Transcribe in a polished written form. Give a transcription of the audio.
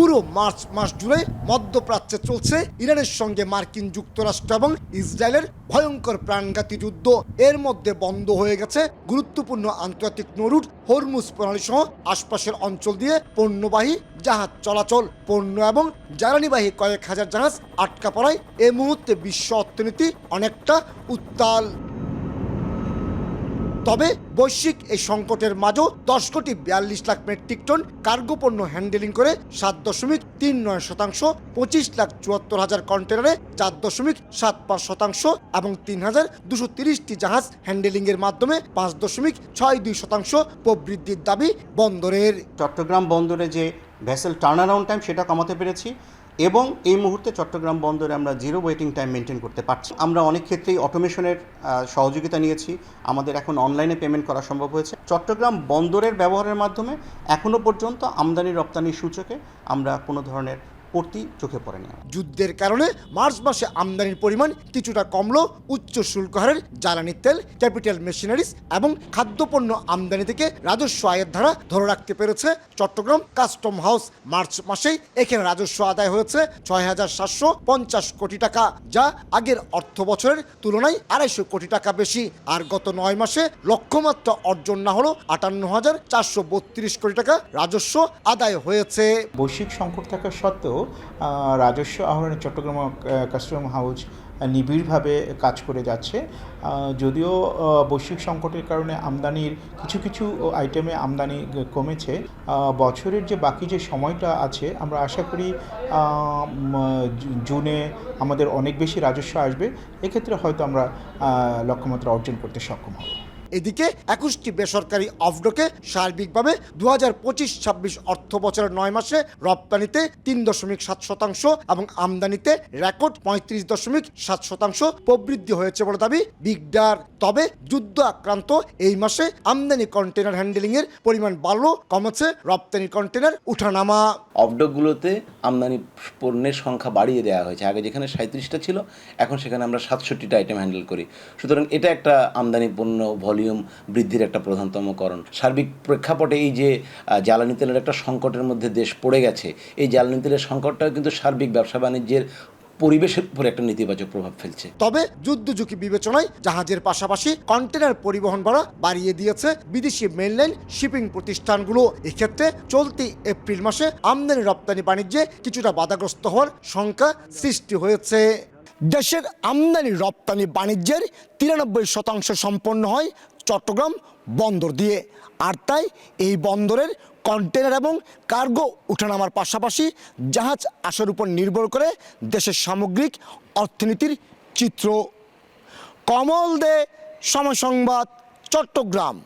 পুরো মার্চ মাস জুড়ে মধ্যপ্রাচ্যে চলছে ইরানের সঙ্গে মার্কিন যুক্তরাষ্ট্র এবং ইসরায়েলের ভয়ঙ্কর প্রাণঘাতী যুদ্ধ। এর মধ্যে বন্ধ হয়ে গেছে গুরুত্বপূর্ণ আন্তর্জাতিক নৌরুট, হরমুজ প্রণালী সহ আশপাশের অঞ্চল দিয়ে পণ্যবাহী জাহাজ চলাচল। পণ্য এবং জ্বালানিবাহী কয়েক হাজার জাহাজ আটকা পড়ায় এই মুহূর্তে বিশ্ব অর্থনীতি অনেকটা উত্তাল। তবে বৈশ্বিক এই সংকটের মাঝেও 10,42,00,000 মেট্রিক টন কার্গো পণ্য হ্যান্ডেলিং করে 7.39%, 25,74,000 কন্টেনারে 4.75% এবং 3,230টি জাহাজ হ্যান্ডেলিংয়ের মাধ্যমে 5.62% প্রবৃদ্ধির দাবি বন্দরের। চট্টগ্রাম বন্দরে যে ভেসেল টার্নারাউন্ড টাইম সেটা কমাতে পেরেছি এবং এই মুহূর্তে চট্টগ্রাম বন্দরে আমরা জিরো ওয়েটিং টাইম মেনটেন করতে পারছি। আমরা অনেক ক্ষেত্রেই অটোমেশনের সহযোগিতা নিয়েছি, আমাদের এখন অনলাইনে পেমেন্ট করা সম্ভব হয়েছে। চট্টগ্রাম বন্দরের ব্যবহারের মাধ্যমে এখনও পর্যন্ত আমদানি রপ্তানি সূচকে আমরা কোনো ধরনের পড়তি চোখে পড়েনি। যুদ্ধের কারণে মার্চ মাসে আমদানির পরিমাণ কিছুটা কমলেও উচ্চ শুল্ক হারের জ্বালানি তেল, ক্যাপিটাল মেশিনারিজ এবং খাদ্যপণ্য আমদানি থেকে রাজস্ব আয়ের ধারা ধরে রাখতে পেরেছে চট্টগ্রাম কাস্টম হাউস। মার্চ মাসেই এখানে রাজস্ব আদায় হয়েছে 6,750 কোটি টাকা, যা আগের অর্থ বছরের তুলনায় 250 কোটি টাকা বেশি। আর গত 9 মাসে লক্ষ্যমাত্রা অর্জন না হলো 58,432 কোটি টাকা রাজস্ব আদায় হয়েছে। বৈশ্বিক সংকট থাকা সত্ত্বেও রাজস্ব আহরণে চট্টগ্রাম কাস্টম হাউস নিবিড়ভাবে কাজ করে যাচ্ছে। যদিও বৈশ্বিক সংকটের কারণে আমদানির কিছু আইটেমে আমদানি কমেছে, বছরের যে বাকি যে সময়টা আছে আমরা আশা করি জুনে আমাদের অনেক বেশি রাজস্ব আসবে। এক্ষেত্রে হয়তো আমরা লক্ষ্যমাত্রা অর্জন করতে সক্ষম হব। এদিকে 21টি বেসরকারি অফডকে সার্বিকভাবে 2025-26 অর্থ বছরের 9 মাসে রপ্তানিতে 3.7% এবং আমদানিতে রেকর্ড 35.7% প্রবৃদ্ধি হয়েছে বলে দাবি বিগডার। তবে যুদ্ধ আক্রান্ত এই মাসে আমদানি কন্টেনার হ্যান্ডেলিংয়ের পরিমাণ বাড়লো, কমেছে রপ্তানি কন্টেনার উঠানামা। অফডকগুলোতে আমদানি পণ্যের সংখ্যা বাড়িয়ে দেওয়া হয়েছে। আগে যেখানে 37টা ছিল এখন সেখানে আমরা 67টা আইটেম হ্যান্ডেল করি। সুতরাং এটা একটা আমদানি পণ্য ভলিউম বৃদ্ধির একটা প্রধানতম কারণ। সার্বিক প্রেক্ষাপটে এই যে জ্বালানি তেলের একটা সংকটের মধ্যে দেশ পড়ে গেছে, এই জ্বালানি তেলের সংকটটাও কিন্তু সার্বিক ব্যবসা বাণিজ্যের পরিবেশের উপর একটা নেতিবাচক প্রভাব ফেলছে। তবে যুদ্ধ ঝুঁকি বিবেচনায় জাহাজের পাশাপাশি কন্টেনার পরিবহন ভাড়া বাড়িয়ে দিয়েছে বিদেশি মেইনল্যান্ড শিপিং প্রতিষ্ঠানগুলো। এক্ষেত্রে চলতি এপ্রিল মাসে আমদানি রপ্তানি বাণিজ্যে কিছুটা বাধাগ্রস্ত হওয়ার শঙ্কা সৃষ্টি হয়েছে। দেশের আমদানি রপ্তানি বাণিজ্যের 93% সম্পন্ন হয় চট্টগ্রাম বন্দর দিয়ে। আর তাই এই বন্দরের কন্টেনার এবং কার্গো উঠানামার পাশাপাশি জাহাজ আসার উপর নির্ভর করে দেশের সামগ্রিক অর্থনীতির চিত্র। কমল দে, সময় সংবাদ, চট্টগ্রাম।